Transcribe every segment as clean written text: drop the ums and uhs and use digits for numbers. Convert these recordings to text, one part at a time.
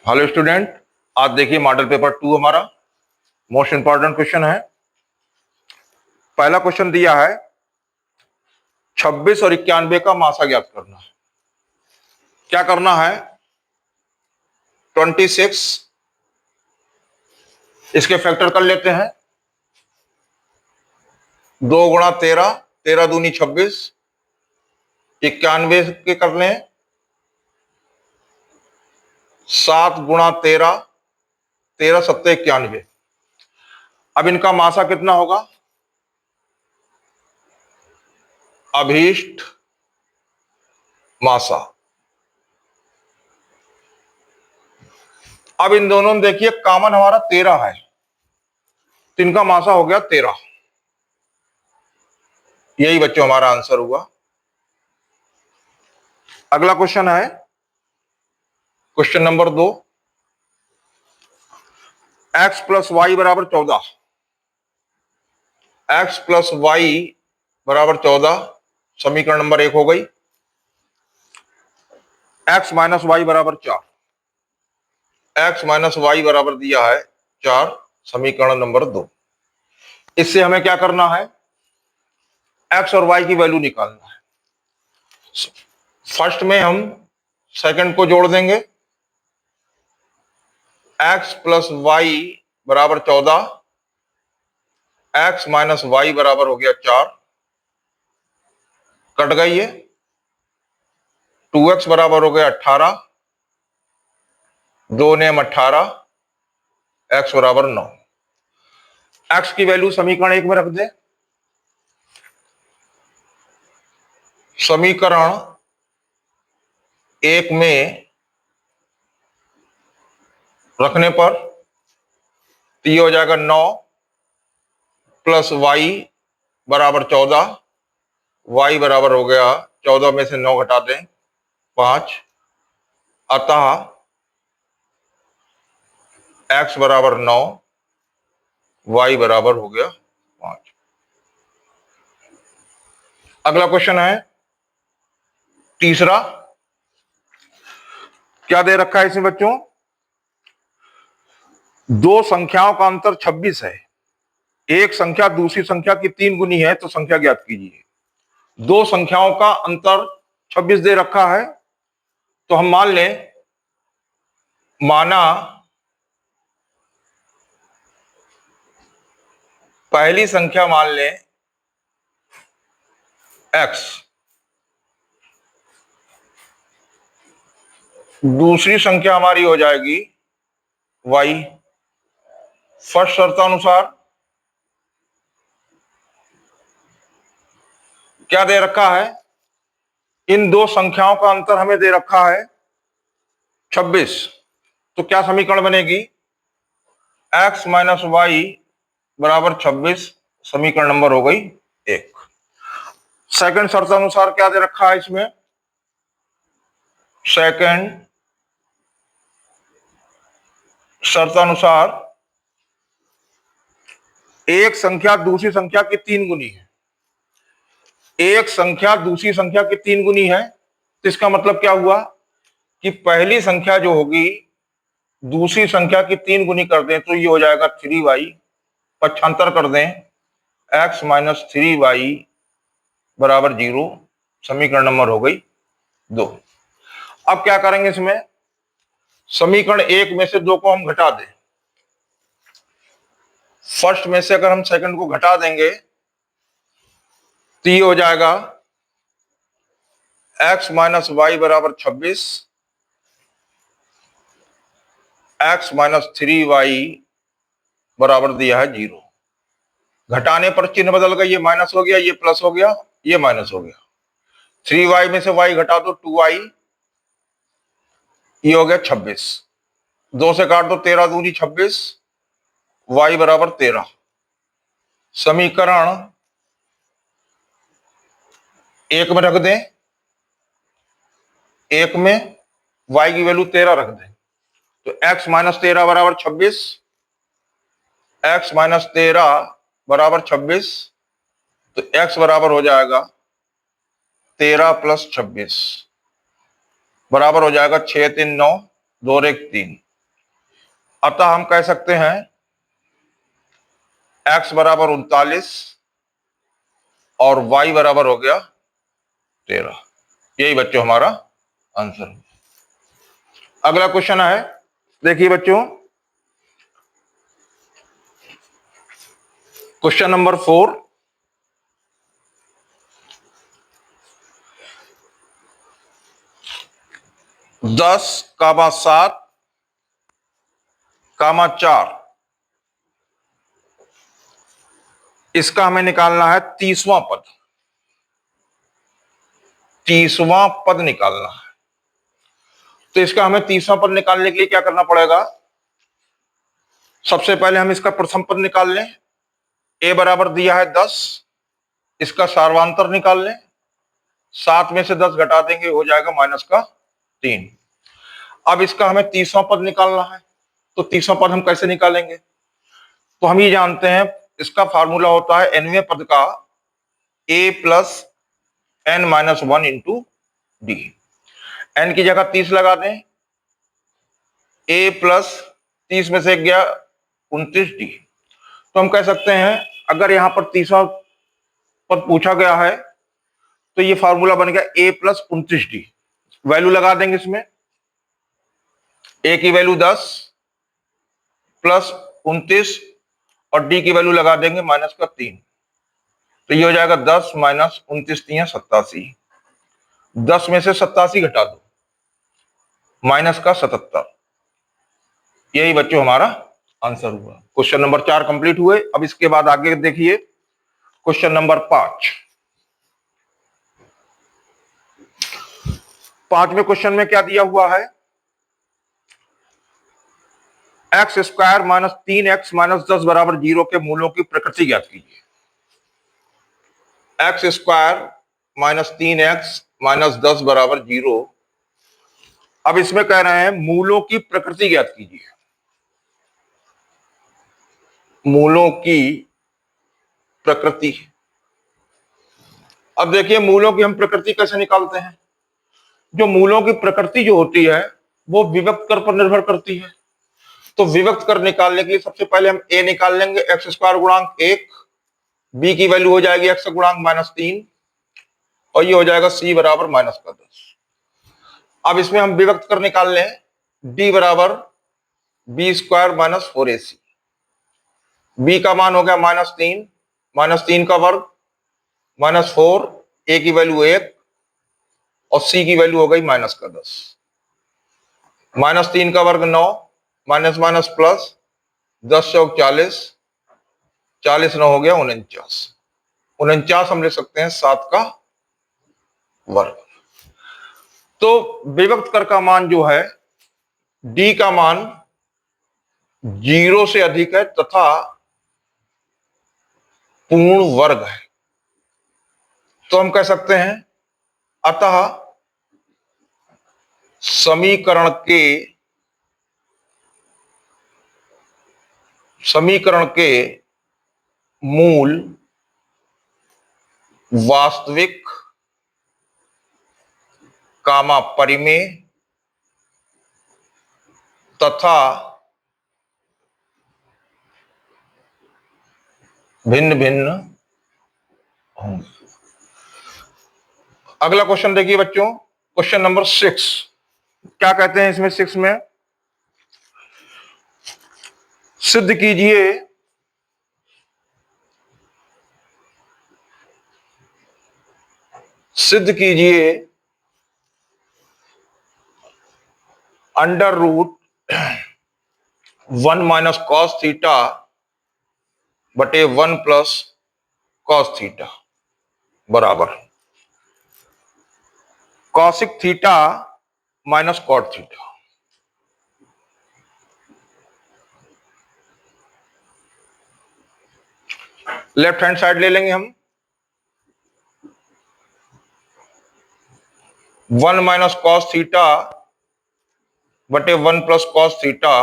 Hello student, आज देखिए model paper 2 हमारा मोस्ट इंपॉर्टेंट क्वेश्चन है। पहला क्वेश्चन दिया है 26 और 91 का मासा ज्ञात करना है। क्या करना है? 26 इसके फैक्टर कर लेते हैं। 2 गुणा 13, 13 दूनी 26, 91 के कर लें 7 गुणा 13, 13 सत्ते 91। अब इनका मासा कितना होगा? अभीष्ट मासा। अब इन दोनों में देखिए कॉमन हमारा 13 है, तो इनका मासा हो गया 13। यही बच्चों हमारा आंसर हुआ। अगला क्वेश्चन है question number 2। x plus y बराबर 14, x प्लस वाई बराबर 14 समीकरण नंबर 1 हो गई। x माइनस वाई बराबर 4, x माइनस वाई बराबर दिया है 4 समीकरण नंबर 2। इससे हमें क्या करना है? x और y की वैल्यू निकालना है। फर्स्ट में हम सेकंड को जोड़ देंगे। x प्लस वाई बराबर 14, x माइनस वाई बराबर हो गया 4, कट गई है। 2x बराबर हो गया 18, 2 नेम 18, x बराबर 9। x की वैल्यू समीकरण 1 में रख दे। समीकरण 1 में रखने पर तो ये हो जाएगा 9 प्लस वाई बराबर 14, वाई बराबर हो गया 14 में से 9 घटा दें 5, अतः x बराबर 9, y बराबर हो गया 5। अगला क्वेश्चन है तीसरा। क्या दे रखा है इसमें बच्चों? दो संख्याओं का अंतर 26 है, एक संख्या दूसरी संख्या की 3 गुनी है, तो संख्या ज्ञात कीजिए। दो संख्याओं का अंतर 26 दे रखा है, तो हम मान लें, माना पहली संख्या मान लें x, दूसरी संख्या हमारी हो जाएगी y। फर्स्ट शर्तानुसार क्या दे रखा है? इन दो संख्याओं का अंतर हमें दे रखा है 26, तो क्या समीकरण बनेगी? x माइनस वाई बराबर 26 समीकरण नंबर हो गई 1। सेकंड शर्तानुसार क्या दे रखा है इसमें? सेकंड शर्तानुसार एक संख्या दूसरी संख्या की 3 गुनी है। एक संख्या दूसरी संख्या की 3 गुनी है, तो इसका मतलब क्या हुआ कि पहली संख्या जो होगी दूसरी संख्या की 3 गुनी कर दें तो ये हो जाएगा 3y, पक्षांतर कर दें x माइनस 3y बराबर 0, समीकरण नंबर हो गई 2। अब क्या करेंगे इसमें? समीकरण 1 में से 2 को हम घटा दें। फर्स्ट में से अगर हम सेकंड को घटा देंगे तो ये हो जाएगा x माइनस वाई बराबर 26, x माइनस 3y बराबर दिया है 0। घटाने पर चिन्ह बदल गया, ये माइनस हो गया, ये प्लस हो गया, ये माइनस हो गया। 3y में से y घटा दो 2y, ये हो गया 26। 2 से काट दो 13 दूनी 26, y बराबर 13। समीकरण 1 में रख दें। 1 में y की वैल्यू 13 रख दें, तो x माइनस 13 बराबर 26, x माइनस 13 बराबर 26, तो x बराबर हो जाएगा 13 प्लस 26 बराबर हो जाएगा 6 3 9, 2 1 3। अतः हम कह सकते हैं x बराबर 39 और y बराबर हो गया 13। यही बच्चों हमारा आंसर। अगला क्वेश्चन है, देखिए बच्चों, क्वेश्चन नंबर 4। दस कामा 7 कामा 4, इसका हमें निकालना है 30वां पद। 30वां पद निकालना है। तो इसका हमें 30वां पद निकालने के लिए क्या करना पड़ेगा? सबसे पहले हम इसका प्रथम पद निकाल लें। a बराबर दिया है 10, इसका सार्वांतर निकाल लें। 7 में से 10 घटा देंगे, हो जाएगा माइनस का 3। अब इसका हमें 30वां पद निकालना है। तो 30वां पद हम कैसे निकालेंगे? तो हम ये जानते हैं, इसका फार्मूला होता है nवें पद का a plus n minus 1 into D. n की जगह 30 लगा दें, a प्लस 30 में से गया 29 डी। तो हम कह सकते हैं, अगर यहां पर 30वां पद पूछा गया है तो ये फार्मूला बन गया a प्लस 29 डी। वैल्यू लगा देंगे इसमें, a की वैल्यू 10 प्लस 29 और d की वैल्यू लगा देंगे माइनस का 3। तो ये हो जाएगा 10 माइनस 29 3 87। 10 में से 87 घटा दो, माइनस का 77। यही बच्चों हमारा आंसर हुआ। क्वेश्चन नंबर 4 कंप्लीट हुए। अब इसके बाद आगे देखिए क्वेश्चन नंबर 5। 5वें क्वेश्चन में क्या दिया हुआ है? X square minus 3x minus 10 बराबर 0 के मूलों की प्रकृति ज्ञात कीजिए। X square minus 3x minus 10 बराबर 0। अब इसमें कह रहे हैं मूलों की प्रकृति ज्ञात कीजिए। मूलों की प्रकृति। अब देखिए मूलों की हम प्रकृति कैसे निकालते हैं। जो मूलों की प्रकृति जो होती है वो विभक्त कर पर निर्भर करती है। तो विभक्त कर निकालने के लिए सबसे पहले हम a निकाल लेंगे, एक्स स्क्वायर गुणांक 1, b की वैल्यू हो जाएगी x गुणांक माइनस 3 और ये हो जाएगा c बराबर माइनस का 10। अब इसमें हम विभक्त कर निकाल लें, d बराबर b square minus 4ac। b का मान हो गया माइनस 3 का वर्ग माइनस 4, a की वैल्यू 1 और c की वैल्यू हो गई माइनस का 10। माइनस 3 का वर्ग 9, माइनस माइनस प्लस 10 चौक 40, 40 9 हो गया 49। 49 हम ले सकते हैं 7 का वर्ग। तो विभक्त कर का मान जो है, d का मान 0 से अधिक है तथा पूर्ण वर्ग है। तो हम कह सकते हैं अतः समीकरण के मूल वास्तविक कामा परिमेय तथा भिन्न भिन्न होंगे। अगला क्वेश्चन देखिए बच्चों, क्वेश्चन नंबर 6। क्या कहते हैं इसमें? 6 में सिद्ध कीजिए under root 1 minus cos theta बटे 1 प्लस कॉस थीटा बराबर cosec theta minus cot theta. Left hand side ले लेंगे हम, 1 माइनस कॉस थीटा बटे 1 प्लस कॉस थीटा,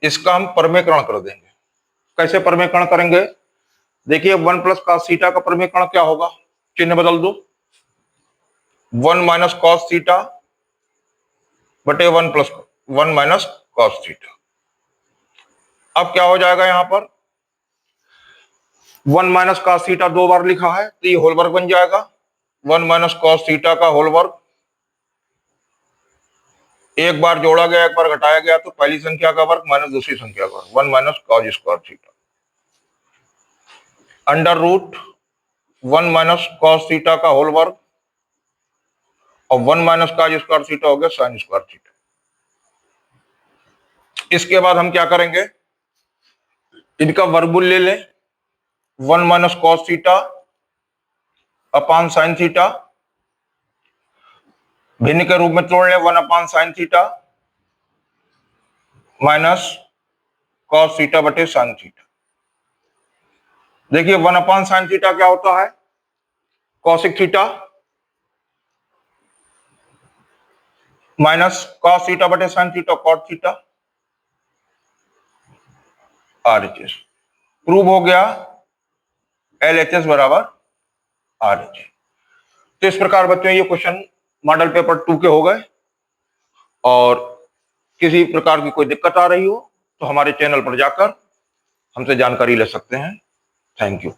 इसका हम परमेकरण कर देंगे। कैसे परमेकरण करेंगे? देखिए 1 प्लस कॉस थीटा का परमेकरण क्या होगा, चिन्ह बदल दो, 1 माइनस कॉस थीटा बटे 1 माइनस कॉस थीटा। अब क्या हो जाएगा, यहां पर 1 माइनस कॉस थीटा 2 बार लिखा है तो ये होल वर्ग बन जाएगा 1 माइनस कॉस थीटा का होल वर्ग। एक बार जोड़ा गया एक बार घटाया गया तो पहली संख्या का वर्ग माइनस दूसरी संख्या का वर्ग 1 minus cos square theta under root 1 minus cos theta का होल वर्ग और 1 माइनस कॉस स्क्वायर थीटा हो गया साइन स्क्वायर थीटा। इसके बाद हम क्या करेंगे, इनका वर्गमूल ले लें 1 minus cos theta upon sine theta, भिन्न के रूप में तोड़ लें 1 upon sine theta minus cos theta बटे साइन थीटा। देखिए 1 अपान साइन थीटा क्या होता है, cosec theta minus cos theta बटे sine theta cot theta RHS। Prove हो गया LHS बराबर RH। तो इस प्रकार बच्चों ये क्वेश्चन मॉडल पेपर 2 के हो गए। और किसी प्रकार की कोई दिक्कत आ रही हो तो हमारे चैनल पर जाकर हमसे जानकारी ले सकते हैं। Thank you.